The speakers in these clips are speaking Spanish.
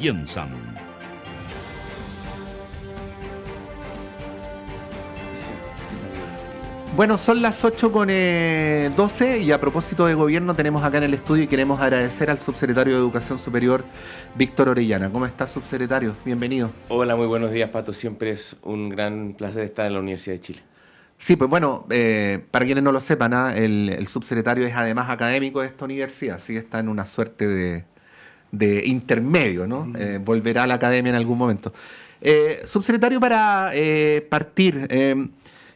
Piensan. Bueno, son las 8:12 y a propósito de gobierno tenemos acá en el estudio y queremos agradecer al subsecretario de Educación Superior, Víctor Orellana. ¿Cómo está, subsecretario? Bienvenido. Hola, muy buenos días, Pato. Siempre es un gran placer estar en la Universidad de Chile. Sí, pues bueno, para quienes no lo sepan, el subsecretario es además académico de esta universidad, así que está en una suerte de intermedio, ¿no? Volverá a la academia en algún momento. Subsecretario, para partir,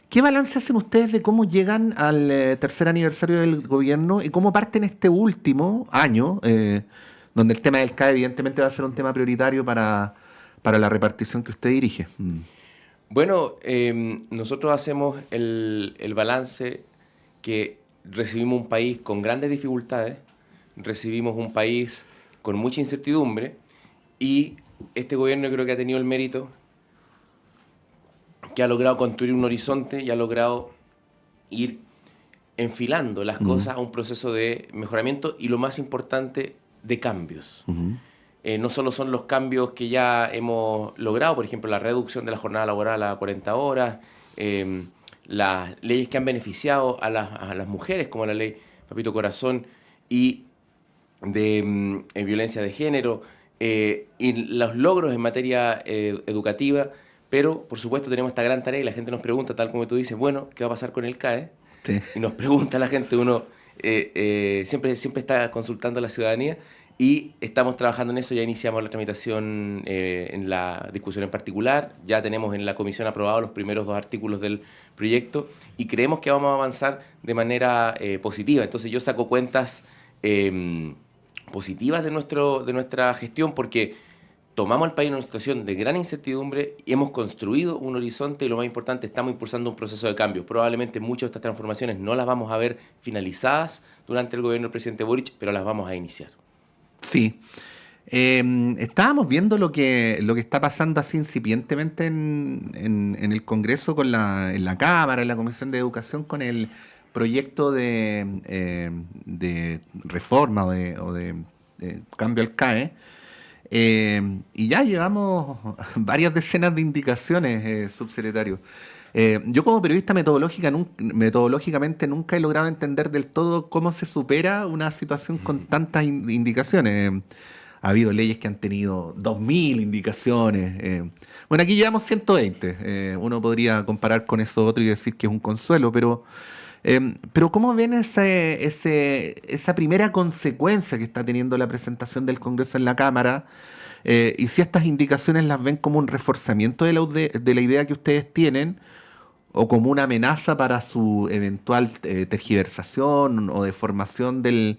¿qué balance hacen ustedes de cómo llegan al tercer aniversario del gobierno y cómo parten este último año, donde el tema del CAE evidentemente va a ser un tema prioritario para la repartición que usted dirige? Bueno, nosotros hacemos el balance que recibimos un país con grandes dificultades, recibimos un país con mucha incertidumbre y este gobierno creo que ha tenido el mérito que ha logrado construir un horizonte y ha logrado ir enfilando las cosas a un proceso de mejoramiento y lo más importante, de cambios. No solo son los cambios que ya hemos logrado, por ejemplo, la reducción de la jornada laboral a 40 horas, las leyes que han beneficiado a las mujeres, como la ley Papito Corazón, y de violencia de género, y los logros en materia educativa, pero por supuesto tenemos esta gran tarea y la gente nos pregunta, tal como tú dices, bueno, ¿qué va a pasar con el CAE? Sí. Y nos pregunta la gente, uno siempre está consultando a la ciudadanía y estamos trabajando en eso, ya iniciamos la tramitación en la discusión en particular, ya tenemos en la comisión aprobados los primeros 2 artículos del proyecto y creemos que vamos a avanzar de manera positiva. Entonces yo saco cuentas positivas de nuestra gestión porque tomamos al país en una situación de gran incertidumbre y hemos construido un horizonte y lo más importante, estamos impulsando un proceso de cambio. Probablemente muchas de estas transformaciones no las vamos a ver finalizadas durante el gobierno del presidente Boric, pero las vamos a iniciar. Sí. Estábamos viendo lo que está pasando así incipientemente en el Congreso en la Cámara, en la Comisión de Educación, con el proyecto de reforma o de cambio al CAE. Y ya llevamos varias decenas de indicaciones, subsecretario. Yo como periodista metodológicamente nunca he logrado entender del todo cómo se supera una situación con tantas indicaciones. Ha habido leyes que han tenido 2000 indicaciones. Bueno, aquí llevamos 120. Uno podría comparar con eso otro y decir que es un consuelo, pero ¿cómo ven esa primera consecuencia que está teniendo la presentación del Congreso en la Cámara? Y si estas indicaciones las ven como un reforzamiento de la idea que ustedes tienen o como una amenaza para su eventual tergiversación o deformación de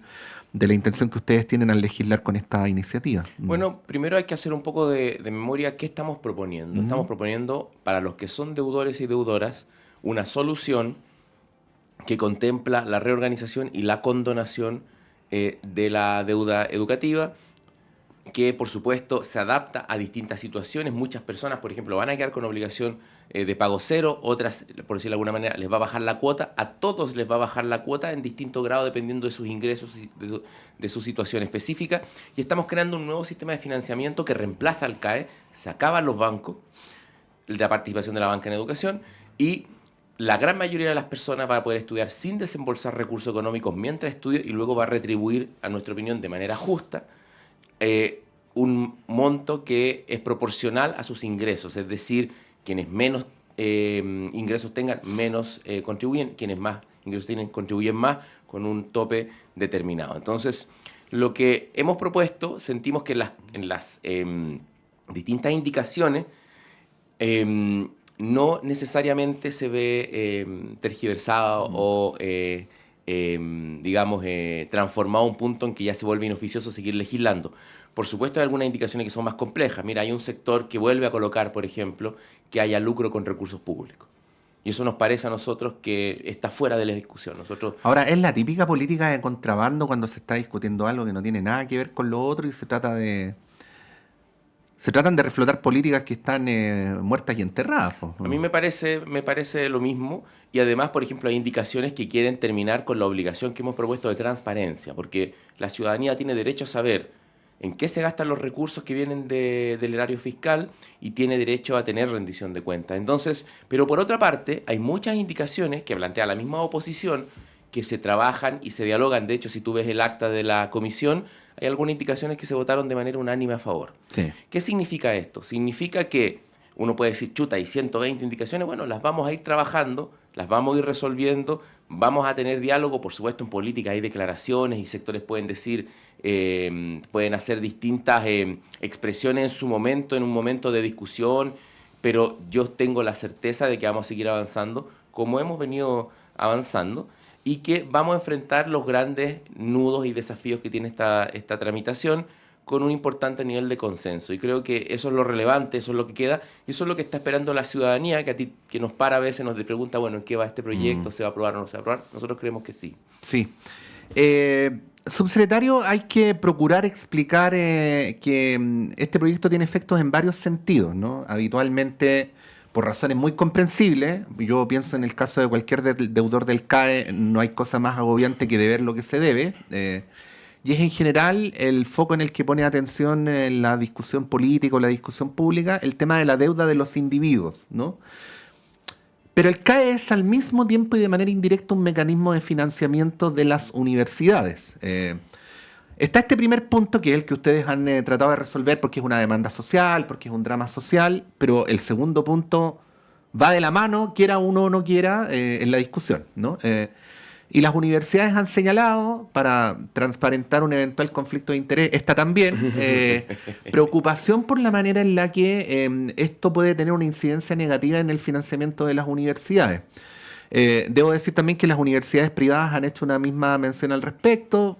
la intención que ustedes tienen al legislar con esta iniciativa. Bueno, primero hay que hacer un poco de memoria. ¿Qué estamos proponiendo? Estamos proponiendo, para los que son deudores y deudoras, una solución que contempla la reorganización y la condonación de la deuda educativa, que por supuesto se adapta a distintas situaciones. Muchas personas, por ejemplo, van a quedar con obligación de pago cero, otras, por decirlo de alguna manera, les va a bajar la cuota, a todos les va a bajar la cuota en distinto grado dependiendo de sus ingresos y de su situación específica. Y estamos creando un nuevo sistema de financiamiento que reemplaza al CAE, se acaban los bancos, la participación de la banca en educación y la gran mayoría de las personas va a poder estudiar sin desembolsar recursos económicos mientras estudia y luego va a retribuir, a nuestra opinión, de manera justa, un monto que es proporcional a sus ingresos, es decir, quienes menos ingresos tengan, menos contribuyen, quienes más ingresos tienen, contribuyen más con un tope determinado. Entonces, lo que hemos propuesto, sentimos que en las distintas indicaciones no necesariamente se ve tergiversado o, digamos, transformado a un punto en que ya se vuelve inoficioso seguir legislando. Por supuesto, hay algunas indicaciones que son más complejas. Mira, hay un sector que vuelve a colocar, por ejemplo, que haya lucro con recursos públicos. Y eso nos parece a nosotros que está fuera de la discusión. Ahora, es la típica política de contrabando cuando se está discutiendo algo que no tiene nada que ver con lo otro y se tratan de reflotar políticas que están muertas y enterradas, po. A mí me parece lo mismo y además, por ejemplo, hay indicaciones que quieren terminar con la obligación que hemos propuesto de transparencia, porque la ciudadanía tiene derecho a saber en qué se gastan los recursos que vienen del erario fiscal y tiene derecho a tener rendición de cuentas. Entonces, pero por otra parte, hay muchas indicaciones que plantea la misma oposición que se trabajan y se dialogan. De hecho, si tú ves el acta de la comisión, hay algunas indicaciones que se votaron de manera unánime a favor. Sí. ¿Qué significa esto? Significa que uno puede decir, chuta, hay 120 indicaciones, bueno, las vamos a ir trabajando, las vamos a ir resolviendo, vamos a tener diálogo, por supuesto en política hay declaraciones y sectores pueden decir, pueden hacer distintas expresiones en su momento, en un momento de discusión, pero yo tengo la certeza de que vamos a seguir avanzando como hemos venido avanzando y que vamos a enfrentar los grandes nudos y desafíos que tiene esta tramitación con un importante nivel de consenso. Y creo que eso es lo relevante, eso es lo que queda, y eso es lo que está esperando la ciudadanía, que nos para a veces, nos pregunta, bueno, ¿en qué va este proyecto? ¿Se va a aprobar o no se va a aprobar? Nosotros creemos que sí. Sí. Subsecretario, hay que procurar explicar que este proyecto tiene efectos en varios sentidos, ¿no? Habitualmente, por razones muy comprensibles, yo pienso en el caso de cualquier deudor del CAE, no hay cosa más agobiante que deber lo que se debe. Y es en general el foco en el que pone atención en la discusión política o la discusión pública el tema de la deuda de los individuos, ¿no? Pero el CAE es al mismo tiempo y de manera indirecta un mecanismo de financiamiento de las universidades. Está este primer punto, que es el que ustedes han tratado de resolver porque es una demanda social, porque es un drama social, pero el segundo punto va de la mano, quiera uno o no quiera, en la discusión, ¿no? Y las universidades han señalado, para transparentar un eventual conflicto de interés, está también preocupación por la manera en la que esto puede tener una incidencia negativa en el financiamiento de las universidades. Debo decir también que las universidades privadas han hecho una misma mención al respecto.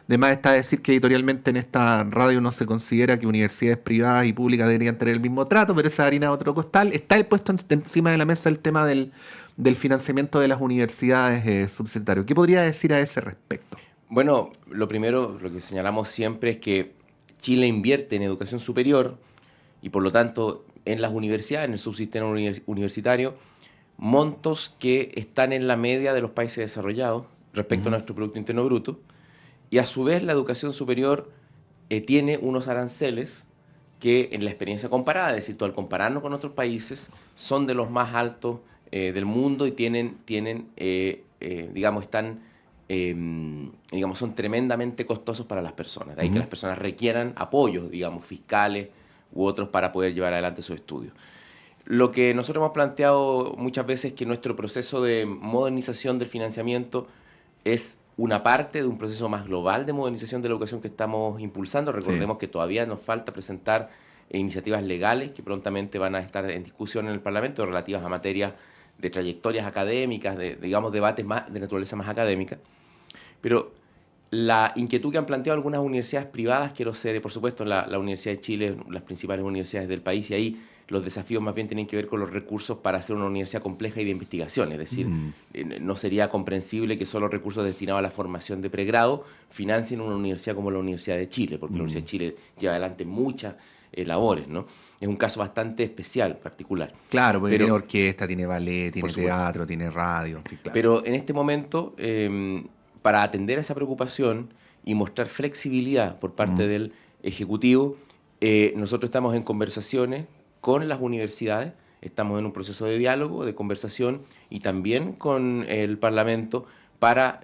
Además está decir que editorialmente en esta radio no se considera que universidades privadas y públicas deberían tener el mismo trato, pero esa harina de otro costal. Está puesto encima de la mesa el tema del financiamiento de las universidades, subsecretario. ¿Qué podría decir a ese respecto? Bueno, lo primero, lo que señalamos siempre es que Chile invierte en educación superior y por lo tanto en las universidades, en el subsistema universitario, montos que están en la media de los países desarrollados respecto a nuestro Producto Interno Bruto. Y a su vez la educación superior tiene unos aranceles que en la experiencia comparada, es decir, tú al compararnos con otros países, son de los más altos del mundo y son tremendamente costosos para las personas. De ahí que las personas requieran apoyos, digamos, fiscales u otros para poder llevar adelante sus estudios. Lo que nosotros hemos planteado muchas veces es que nuestro proceso de modernización del financiamiento es una parte de un proceso más global de modernización de la educación que estamos impulsando. Recordemos que todavía nos falta presentar iniciativas legales que prontamente van a estar en discusión en el Parlamento relativas a materias de trayectorias académicas, debates más de naturaleza más académica. Pero la inquietud que han planteado algunas universidades privadas, quiero ser, por supuesto, la Universidad de Chile, las principales universidades del país, y ahí los desafíos más bien tienen que ver con los recursos para hacer una universidad compleja y de investigación. Es decir, no sería comprensible que solo recursos destinados a la formación de pregrado financien una universidad como la Universidad de Chile, porque la Universidad de Chile lleva adelante muchas labores, ¿no? Es un caso bastante especial, particular. Claro, porque tiene orquesta, tiene ballet, tiene teatro, tiene radio, en fin, claro. Pero en este momento, para atender a esa preocupación y mostrar flexibilidad por parte del Ejecutivo, nosotros estamos en conversaciones con las universidades, estamos en un proceso de diálogo, de conversación y también con el Parlamento para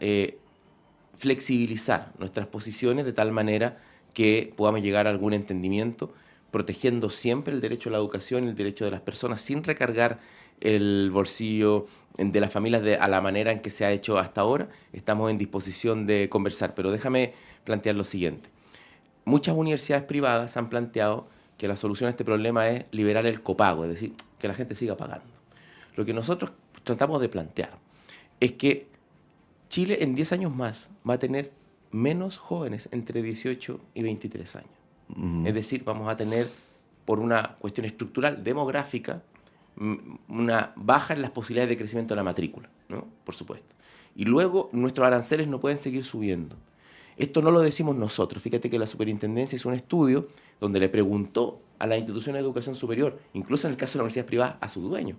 flexibilizar nuestras posiciones de tal manera que podamos llegar a algún entendimiento, protegiendo siempre el derecho a la educación y el derecho de las personas sin recargar el bolsillo de las familias a la manera en que se ha hecho hasta ahora. Estamos en disposición de conversar, pero déjame plantear lo siguiente. Muchas universidades privadas han planteado que la solución a este problema es liberar el copago, es decir, que la gente siga pagando. Lo que nosotros tratamos de plantear es que Chile en 10 años más va a tener menos jóvenes entre 18 y 23 años. Es decir, vamos a tener, por una cuestión estructural, demográfica, una baja en las posibilidades de crecimiento de la matrícula, ¿no? Por supuesto. Y luego nuestros aranceles no pueden seguir subiendo. Esto no lo decimos nosotros. Fíjate que la superintendencia hizo un estudio donde le preguntó a las instituciones de educación superior, incluso en el caso de las universidades privadas, a sus dueños,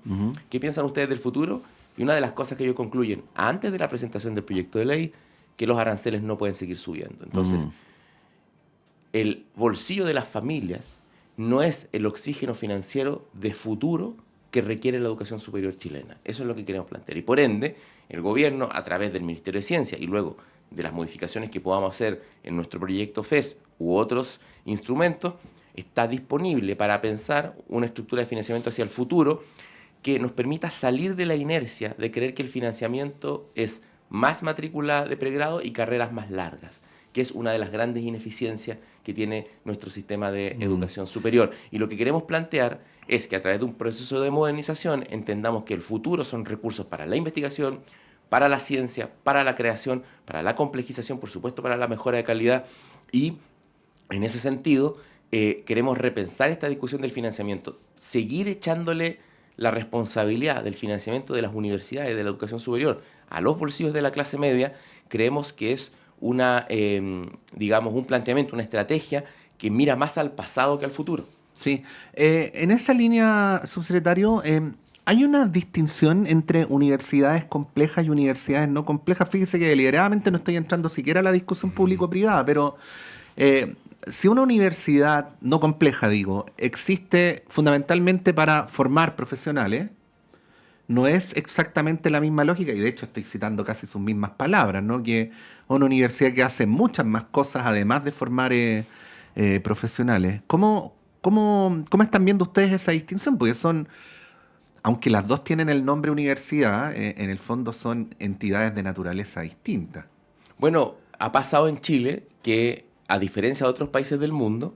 ¿qué piensan ustedes del futuro? Y una de las cosas que ellos concluyen antes de la presentación del proyecto de ley, que los aranceles no pueden seguir subiendo. Entonces, el bolsillo de las familias no es el oxígeno financiero de futuro que requiere la educación superior chilena. Eso es lo que queremos plantear. Y por ende, el gobierno, a través del Ministerio de Ciencia y luego de las modificaciones que podamos hacer en nuestro proyecto FES u otros instrumentos, está disponible para pensar una estructura de financiamiento hacia el futuro que nos permita salir de la inercia de creer que el financiamiento es más matrícula de pregrado y carreras más largas, que es una de las grandes ineficiencias que tiene nuestro sistema de educación superior. Y lo que queremos plantear es que a través de un proceso de modernización entendamos que el futuro son recursos para la investigación, para la ciencia, para la creación, para la complejización, por supuesto, para la mejora de calidad. Y en ese sentido, queremos repensar esta discusión del financiamiento, seguir echándole la responsabilidad del financiamiento de las universidades y de la educación superior a los bolsillos de la clase media. Creemos que es digamos, un planteamiento, una estrategia que mira más al pasado que al futuro. Sí, en esa línea, subsecretario, hay una distinción entre universidades complejas y universidades no complejas. Fíjese que deliberadamente no estoy entrando siquiera a la discusión público-privada, pero si una universidad no compleja, digo, existe fundamentalmente para formar profesionales, no es exactamente la misma lógica, y de hecho estoy citando casi sus mismas palabras, ¿no? Que una universidad que hace muchas más cosas además de formar profesionales. ¿Cómo están viendo ustedes esa distinción? Porque son, aunque las dos tienen el nombre universidad, en el fondo son entidades de naturaleza distinta. Bueno, ha pasado en Chile que, a diferencia de otros países del mundo,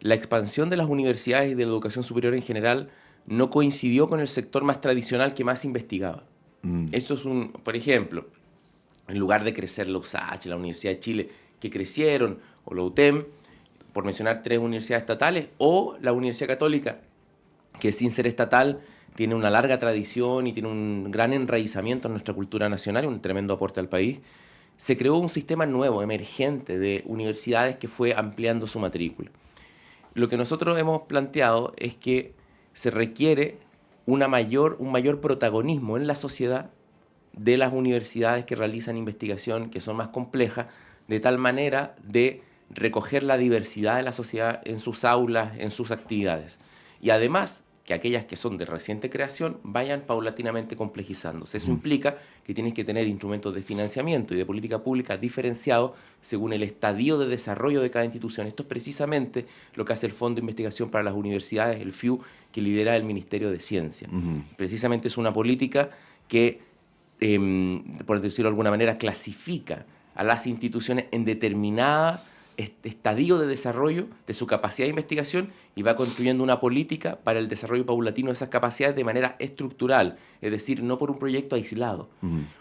la expansión de las universidades y de la educación superior en general no coincidió con el sector más tradicional que más investigaba. Esto es por ejemplo, en lugar de crecer la USACH, la Universidad de Chile, que crecieron, o la UTEM, por mencionar 3 universidades estatales, o la Universidad Católica, que sin ser estatal tiene una larga tradición y tiene un gran enraizamiento en nuestra cultura nacional y un tremendo aporte al país, se creó un sistema nuevo, emergente, de universidades que fue ampliando su matrícula. Lo que nosotros hemos planteado es que se requiere un mayor protagonismo en la sociedad de las universidades que realizan investigación, que son más complejas, de tal manera de recoger la diversidad de la sociedad en sus aulas, en sus actividades. Y además, que aquellas que son de reciente creación vayan paulatinamente complejizándose. Eso implica que tienes que tener instrumentos de financiamiento y de política pública diferenciados según el estadio de desarrollo de cada institución. Esto es precisamente lo que hace el Fondo de Investigación para las Universidades, el FIU, que lidera el Ministerio de Ciencia. Precisamente es una política que, por decirlo de alguna manera, clasifica a las instituciones en determinada estadio de desarrollo de su capacidad de investigación y va construyendo una política para el desarrollo paulatino de esas capacidades de manera estructural, es decir, no por un proyecto aislado.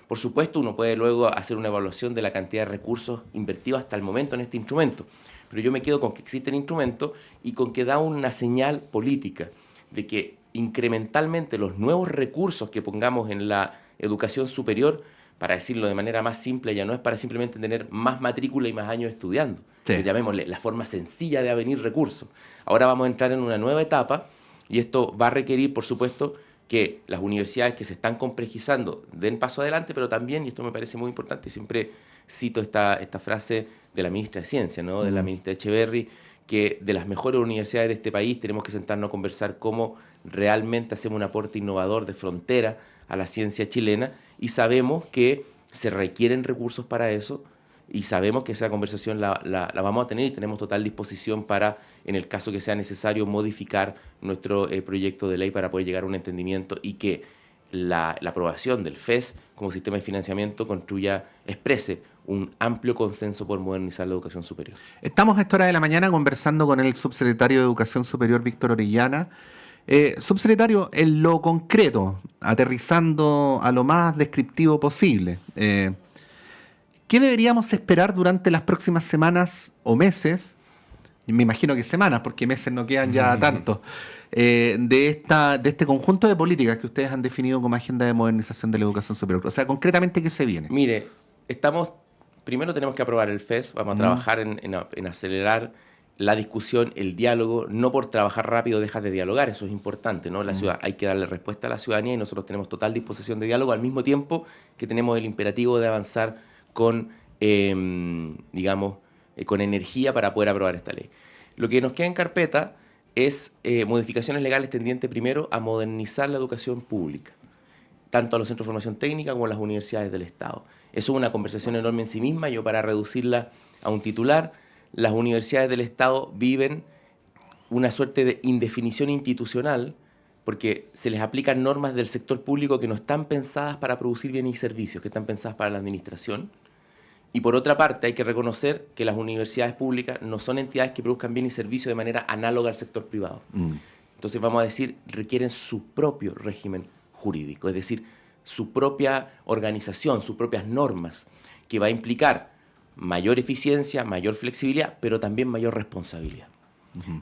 Por supuesto, uno puede luego hacer una evaluación de la cantidad de recursos invertidos hasta el momento en este instrumento, pero yo me quedo con que existe el instrumento y con que da una señal política de que incrementalmente los nuevos recursos que pongamos en la educación superior, para decirlo de manera más simple, ya no es para simplemente tener más matrícula y más años estudiando. Sí. Llamémosle la forma sencilla de avenir recursos. Ahora vamos a entrar en una nueva etapa y esto va a requerir, por supuesto, que las universidades que se están complejizando den paso adelante, pero también, y esto me parece muy importante, siempre cito esta frase de la ministra de Ciencia, ¿no? De la ministra Echeverri, que de las mejores universidades de este país tenemos que sentarnos a conversar cómo realmente hacemos un aporte innovador de frontera a la ciencia chilena, y sabemos que se requieren recursos para eso, y sabemos que esa conversación la vamos a tener y tenemos total disposición para, en el caso que sea necesario, modificar nuestro proyecto de ley para poder llegar a un entendimiento y que la aprobación del FES como sistema de financiamiento exprese un amplio consenso por modernizar la educación superior. Estamos a esta hora de la mañana conversando con el subsecretario de Educación Superior, Víctor Orellana. Subsecretario, en lo concreto, aterrizando a lo más descriptivo posible, ¿qué deberíamos esperar durante las próximas semanas o meses? Me imagino que semanas, porque meses no quedan ya tantos, de este conjunto de políticas que ustedes han definido como agenda de modernización de la educación superior. O sea, concretamente, ¿qué se viene? Mire, primero tenemos que aprobar el FES, vamos a trabajar en acelerar la discusión, el diálogo. No por trabajar rápido dejas de dialogar, eso es importante, ¿no? La ciudad, hay que darle respuesta a la ciudadanía y nosotros tenemos total disposición de diálogo, al mismo tiempo que tenemos el imperativo de avanzar con, digamos, con energía para poder aprobar esta ley. Lo que nos queda en carpeta es modificaciones legales tendientes primero a modernizar la educación pública, tanto a los centros de formación técnica como a las universidades del Estado. Eso es una conversación enorme en sí misma. Yo, para reducirla a un titular, las universidades del Estado viven una suerte de indefinición institucional porque se les aplican normas del sector público que no están pensadas para producir bienes y servicios, que están pensadas para la administración. Y por otra parte, hay que reconocer que las universidades públicas no son entidades que produzcan bienes y servicios de manera análoga al sector privado. Entonces, vamos a decir, requieren su propio régimen jurídico, es decir, su propia organización, sus propias normas, que va a implicar mayor eficiencia, mayor flexibilidad, pero también mayor responsabilidad.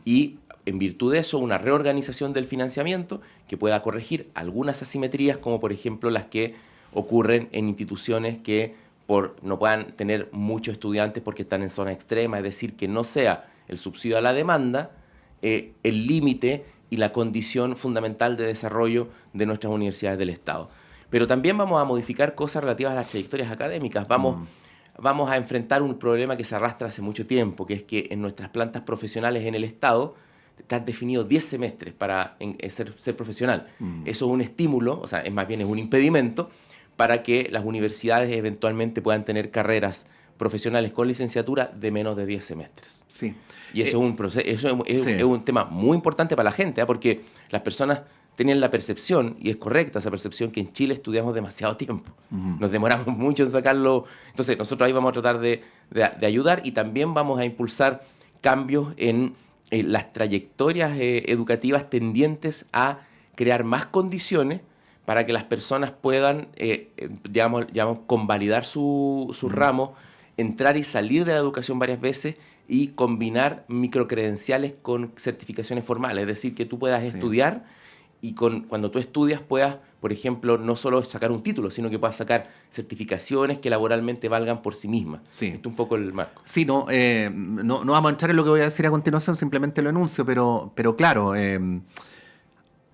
Y en virtud de eso, una reorganización del financiamiento que pueda corregir algunas asimetrías, como por ejemplo las que ocurren en instituciones que no puedan tener muchos estudiantes porque están en zona extrema, es decir, que no sea el subsidio a la demanda el límite y la condición fundamental de desarrollo de nuestras universidades del Estado. Pero también vamos a modificar cosas relativas a las trayectorias académicas. Vamos a enfrentar un problema que se arrastra hace mucho tiempo, que es que en nuestras plantas profesionales en el Estado están definidos 10 semestres para ser profesional. Eso es un estímulo, o sea, más bien es un impedimento para que las universidades eventualmente puedan tener carreras profesionales con licenciatura de menos de 10 semestres. Sí. Y eso es un tema muy importante para la gente, porque las personas tienen la percepción, y es correcta esa percepción, que en Chile estudiamos demasiado tiempo. Nos demoramos mucho en sacarlo. Entonces, nosotros ahí vamos a tratar de ayudar, y también vamos a impulsar cambios en las trayectorias educativas tendientes a crear más condiciones para que las personas puedan, digamos, convalidar su ramo, entrar y salir de la educación varias veces y combinar microcredenciales con certificaciones formales. Es decir, que tú puedas estudiar y cuando tú estudias puedas, por ejemplo, no solo sacar un título, sino que puedas sacar certificaciones que laboralmente valgan por sí mismas. Sí. Esto es un poco el marco. Sí, no vamos a entrar en lo que voy a decir a continuación, simplemente lo enuncio, pero claro,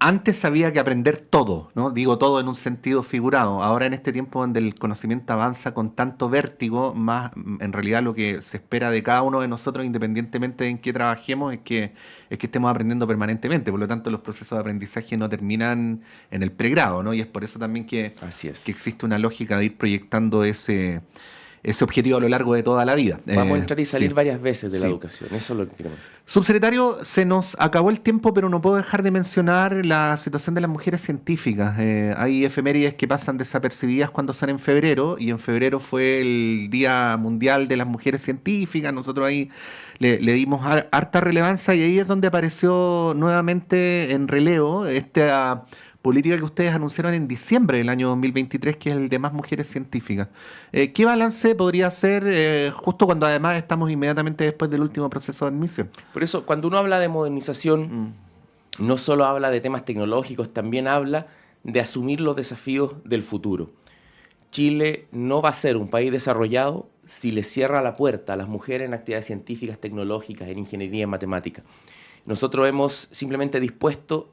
antes había que aprender todo, ¿no? Digo todo en un sentido figurado. Ahora, en este tiempo donde el conocimiento avanza con tanto vértigo, más en realidad lo que se espera de cada uno de nosotros, independientemente de en qué trabajemos, es que estemos aprendiendo permanentemente. Por lo tanto, los procesos de aprendizaje no terminan en el pregrado, ¿no? Y es por eso también que existe una lógica de ir proyectando ese objetivo a lo largo de toda la vida. Vamos a entrar y salir varias veces de la educación, eso es lo que queremos. Subsecretario, se nos acabó el tiempo, pero no puedo dejar de mencionar la situación de las mujeres científicas. Hay efemérides que pasan desapercibidas cuando son en febrero, y en febrero fue el Día Mundial de las Mujeres Científicas. Nosotros ahí le dimos harta relevancia, y ahí es donde apareció nuevamente en relevo esta política que ustedes anunciaron en diciembre del año 2023, que es el de más mujeres científicas. ¿Qué balance podría hacer justo cuando además estamos inmediatamente después del último proceso de admisión? Por eso, cuando uno habla de modernización, no solo habla de temas tecnológicos, también habla de asumir los desafíos del futuro. Chile no va a ser un país desarrollado si le cierra la puerta a las mujeres en actividades científicas, tecnológicas, en ingeniería, en matemáticas. Nosotros hemos simplemente dispuesto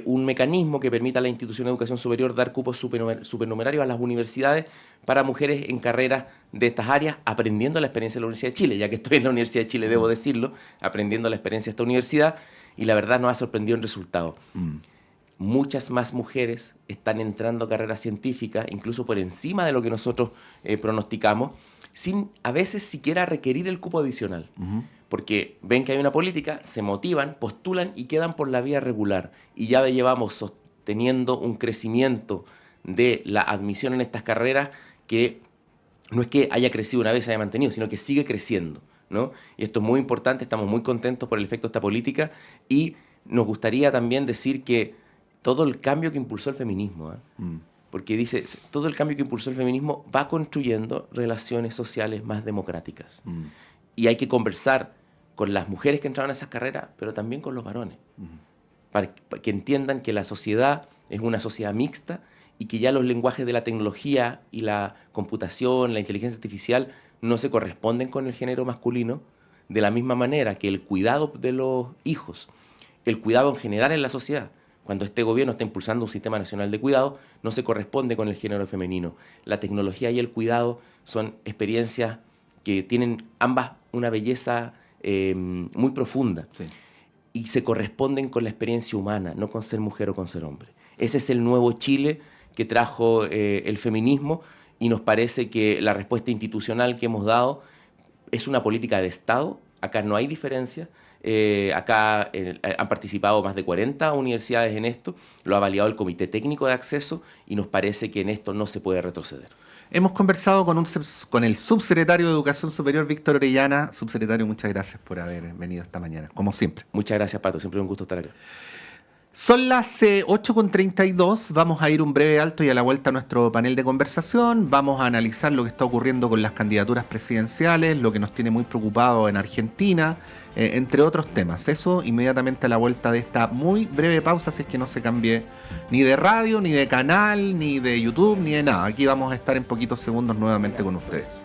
un mecanismo que permita a la institución de educación superior dar cupos supernumerarios a las universidades para mujeres en carreras de estas áreas, aprendiendo la experiencia de la Universidad de Chile. Ya que estoy en la Universidad de Chile, debo decirlo, aprendiendo la experiencia de esta universidad, y la verdad nos ha sorprendido el resultado. Muchas más mujeres están entrando a carreras científicas, incluso por encima de lo que nosotros pronosticamos, sin a veces siquiera requerir el cupo adicional. Porque ven que hay una política, se motivan, postulan y quedan por la vía regular. Y ya llevamos sosteniendo un crecimiento de la admisión en estas carreras que no es que haya crecido una vez, se haya mantenido, sino que sigue creciendo, ¿no? Y esto es muy importante, estamos muy contentos por el efecto de esta política, y nos gustaría también decir que todo el cambio que impulsó el feminismo, porque dice, todo el cambio que impulsó el feminismo va construyendo relaciones sociales más democráticas. Y hay que conversar con las mujeres que entraron a esas carreras, pero también con los varones, para que entiendan que la sociedad es una sociedad mixta y que ya los lenguajes de la tecnología y la computación, la inteligencia artificial, no se corresponden con el género masculino, de la misma manera que el cuidado de los hijos, el cuidado en general en la sociedad, cuando este gobierno está impulsando un sistema nacional de cuidado, no se corresponde con el género femenino. La tecnología y el cuidado son experiencias que tienen ambas una belleza muy profunda. Sí. Y se corresponden con la experiencia humana, no con ser mujer o con ser hombre. Ese es el nuevo Chile que trajo el feminismo, y nos parece que la respuesta institucional que hemos dado es una política de Estado. Acá no hay diferencia. Acá han participado más de 40 universidades en esto, lo ha validado el Comité Técnico de Acceso, y nos parece que en esto no se puede retroceder. Hemos conversado con el subsecretario de Educación Superior, Víctor Orellana. Subsecretario, muchas gracias por haber venido esta mañana, como siempre. Muchas gracias, Pato. Siempre un gusto estar acá. Son las 8:32, vamos a ir un breve alto y a la vuelta a nuestro panel de conversación. Vamos a analizar lo que está ocurriendo con las candidaturas presidenciales, lo que nos tiene muy preocupados en Argentina, entre otros temas. Eso inmediatamente a la vuelta de esta muy breve pausa, si es que no se cambie ni de radio, ni de canal, ni de YouTube, ni de nada. Aquí vamos a estar en poquitos segundos nuevamente con ustedes.